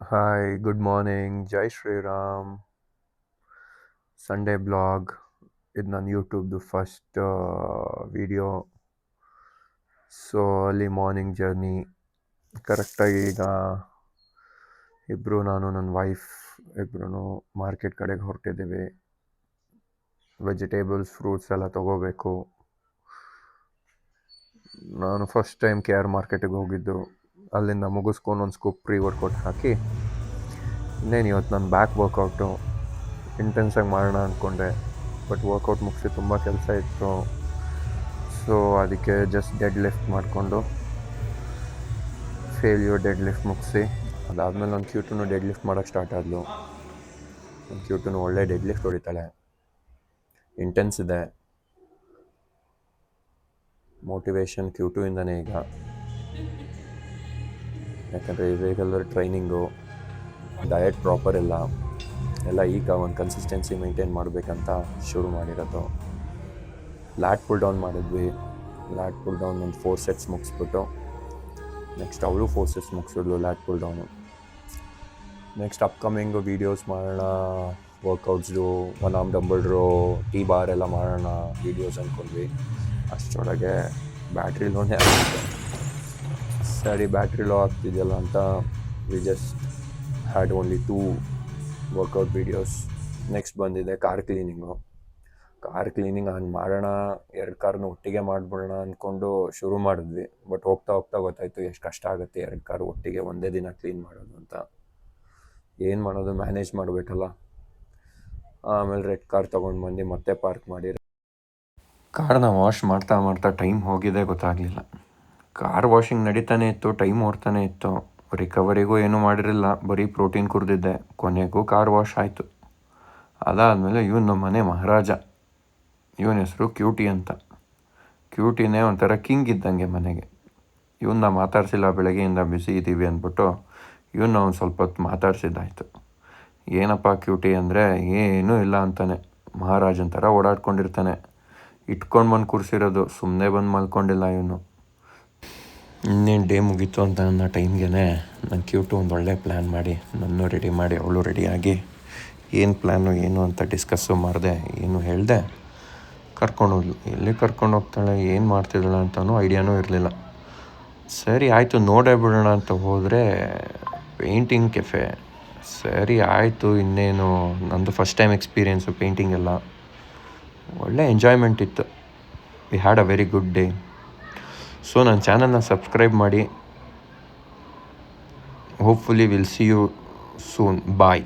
Hi, good morning. Jai Shri Ram. Sunday blog. ಇದು ನನ್ನ ಯೂಟ್ಯೂಬ್ದು first video. So early morning journey. ಕರೆಕ್ಟಾಗಿ ಈಗ ನಾನು ನನ್ನ ವೈಫ್ ಇಬ್ಬರೂ ಮಾರ್ಕೆಟ್ ಕಡೆಗೆ ಹೊರಟಿದ್ದೀವಿ. ವೆಜಿಟೇಬಲ್ಸ್ ಫ್ರೂಟ್ಸ್ ಎಲ್ಲ ತೊಗೋಬೇಕು. ನಾನು ಫಸ್ಟ್ ಟೈಮ್ ಕೆ ಆರ್ ಮಾರ್ಕೆಟಿಗೆ ಹೋಗಿದ್ದು. ಅಲ್ಲಿಂದ ಮುಗಿಸ್ಕೊಂಡು ಒಂದು ಸ್ಕೂಪ್ ಪ್ರೀ ವರ್ಕೌಟ್ ಹಾಕಿ ಇನ್ನೇನು ಇವತ್ತು ನನ್ನ ಬ್ಯಾಕ್ ವರ್ಕೌಟು ಇಂಟೆನ್ಸಾಗಿ ಮಾಡೋಣ ಅಂದ್ಕೊಂಡೆ. ಬಟ್ ವರ್ಕೌಟ್ ಮುಗಿಸಿ ತುಂಬ ಕೆಲಸ ಇತ್ತು. ಸೊ ಅದಕ್ಕೆ ಜಸ್ಟ್ ಡೆಡ್ ಲಿಫ್ಟ್ ಮಾಡಿಕೊಂಡು ಡೆಡ್ ಲಿಫ್ಟ್ ಮುಗಿಸಿ ಅದಾದಮೇಲೆ ನನ್ನ ಕ್ಯೂಟನ್ನು ಡೆಡ್ ಲಿಫ್ಟ್ ಮಾಡೋಕ್ಕೆ ಸ್ಟಾರ್ಟ್ ಆದಳು. ನನ್ನ ಕ್ಯೂಟನ್ನು ಒಳ್ಳೆ ಡೆಡ್ ಲಿಫ್ಟ್ ಹೊಡಿತಾಳೆ. ಇಂಟೆನ್ಸ್ ಇದೆ. ಮೋಟಿವೇಶನ್ ಕ್ಯೂಟು ಇಂದನೇ ಈಗ. ಯಾಕಂದರೆ ಇರೆಗ್ಯುಲರ್ ಟ್ರೈನಿಂಗು, ಡಯಟ್ ಪ್ರಾಪರ್ ಎಲ್ಲ ಈಗ ಒಂದು ಕನ್ಸಿಸ್ಟೆನ್ಸಿ ಮೇಂಟೈನ್ ಮಾಡಬೇಕಂತ ಶುರು ಮಾಡಿರೋದು. ಲ್ಯಾಟ್ ಪುಲ್ ಡೌನ್ ಮಾಡಿದ್ವಿ. ಲ್ಯಾಟ್ ಪುಲ್ ಡೌನ್ ಒಂದು 4 ಸೆಟ್ಸ್ ಮುಗಿಸ್ಬಿಟ್ಟು ನೆಕ್ಸ್ಟ್ ಅವಳು 4 ಸೆಟ್ಸ್ ಮುಗಿಸಿದ್ಲು lat pull down. Next upcoming videos ಮಾಡೋಣ, ವರ್ಕೌಟ್ಸ್ದು, one arm dumbbell row, T bar ಎಲ್ಲ ಮಾಡೋಣ ವೀಡಿಯೋಸ್ ಅಂದ್ಕೊಂಡ್ವಿ. ಅಷ್ಟರೊಳಗೆ ಬ್ಯಾಟ್ರಿ ಲೋನೇ ಆಗುತ್ತೆ. ಸರಿ ಬ್ಯಾಟ್ರಿ ಲೋ ಆಗ್ತಿದೆಯಲ್ಲ ಅಂತ we just had only 2 workout videos. Next ಬಂದಿದೆ ಕಾರ್ ಕ್ಲೀನಿಂಗು. ಕಾರ್ ಕ್ಲೀನಿಂಗ್ ಮಾಡೋಣ, 2 ಕಾರ್ನು ಒಟ್ಟಿಗೆ ಮಾಡಿಬಿಡೋಣ ಅಂದ್ಕೊಂಡು ಶುರು ಮಾಡಿದ್ವಿ. ಬಟ್ ಹೋಗ್ತಾ ಹೋಗ್ತಾ ಗೊತ್ತಾಯಿತು ಎಷ್ಟು ಕಷ್ಟ ಆಗುತ್ತೆ 2 ಕಾರು ಒಟ್ಟಿಗೆ ಒಂದೇ ದಿನ ಕ್ಲೀನ್ ಮಾಡೋದು ಅಂತ. ಏನು ಮಾಡೋದು, ಮ್ಯಾನೇಜ್ ಮಾಡಬೇಕಲ್ಲ. ಆಮೇಲೆ ರೆಡ್ ಕಾರ್ ತೊಗೊಂಡು ಬಂದು ಮತ್ತೆ ಪಾರ್ಕ್ ಮಾಡಿ ಕಾರ್ನ ವಾಶ್ ಮಾಡ್ತಾ ಮಾಡ್ತಾ ಟೈಮ್ ಹೋಗಿದೆ ಗೊತ್ತಾಗಲಿಲ್ಲ. ಕಾರ್ ವಾಷಿಂಗ್ ನಡೀತಾನೆ ಇತ್ತು, ಟೈಮ್ ಓಡ್ತಾನೆ ಇತ್ತು. ರಿಕವರಿಗೂ ಏನೂ ಮಾಡಿರಲಿಲ್ಲ, ಬರೀ ಪ್ರೋಟೀನ್ ಕುಡಿದಿದ್ದೆ. ಕೊನೆಗೂ ಕಾರ್ ವಾಶ್ ಆಯಿತು. ಅದಾದಮೇಲೆ ಇವನು ಮನೆ ಮಹಾರಾಜ. ಇವನ ಹೆಸರು ಕ್ಯೂಟಿ ಅಂತ. ಕ್ಯೂಟಿನೇ ಒಂಥರ ಕಿಂಗ್ ಇದ್ದಂಗೆ ಮನೆಗೆ. ಇವನ್ನ ಮಾತಾಡ್ಸಿಲ್ಲ, ಬೆಳಗ್ಗೆಯಿಂದ ಬ್ಯುಸಿ ಇದ್ದೀವಿ ಅಂದ್ಬಿಟ್ಟು ಇವನ್ನ ಒಂದು ಸ್ವಲ್ಪ ಹೊತ್ತು ಮಾತಾಡ್ಸಿದ್ದಾಯಿತು. ಏನಪ್ಪ ಕ್ಯೂಟಿ ಅಂದರೆ ಏನೂ ಇಲ್ಲ ಅಂತಾನೆ, ಮಹಾರಾಜನ ಥರ ಓಡಾಡ್ಕೊಂಡಿರ್ತಾನೆ. ಇಟ್ಕೊಂಡು ಬಂದು ಕೂರಿಸಿರೋದು, ಸುಮ್ಮನೆ ಬಂದು ಮಲ್ಕೊಂಡಿಲ್ಲ ಇವನು. ಇನ್ನೇನು ಡೇ ಮುಗೀತು ಅಂತ ನನ್ನ ಟೈಮ್ಗೆ ನನ್ನ ಕ್ಯೂಟು ಒಂದು ಒಳ್ಳೆ ಪ್ಲ್ಯಾನ್ ಮಾಡಿ ನನ್ನೂ ರೆಡಿ ಮಾಡಿ ಅವಳು ರೆಡಿಯಾಗಿ ಏನು ಪ್ಲ್ಯಾನು ಏನು ಅಂತ ಡಿಸ್ಕಸ್ಸು ಮಾಡಿದೆ, ಏನು ಹೇಳಿದೆ. ಕರ್ಕೊಂಡೋದ್ಲು. ಎಲ್ಲಿ ಕರ್ಕೊಂಡು ಹೋಗ್ತಾಳೆ, ಏನು ಮಾಡ್ತಿದ್ದಾಳೆ ಅಂತಲೂ ಐಡಿಯಾನೂ ಇರಲಿಲ್ಲ. ಸರಿ ಆಯಿತು ನೋಡೇ ಬಿಡೋಣ ಅಂತ ಹೋದರೆ ಪೇಂಟಿಂಗ್ ಕೆಫೆ. ಸರಿ ಆಯಿತು, ಇನ್ನೇನು ನಂದು ಫಸ್ಟ್ ಟೈಮ್ ಎಕ್ಸ್ಪೀರಿಯೆನ್ಸು ಪೇಂಟಿಂಗೆಲ್ಲ. ಒಳ್ಳೆ ಎಂಜಾಯ್ಮೆಂಟ್ ಇತ್ತು. We had a very good day. So ನನ್ನ ಚಾನಲ್ನ ಸಬ್ಸ್ಕ್ರೈಬ್ ಮಾಡಿ. Hopefully will see you soon. Bye.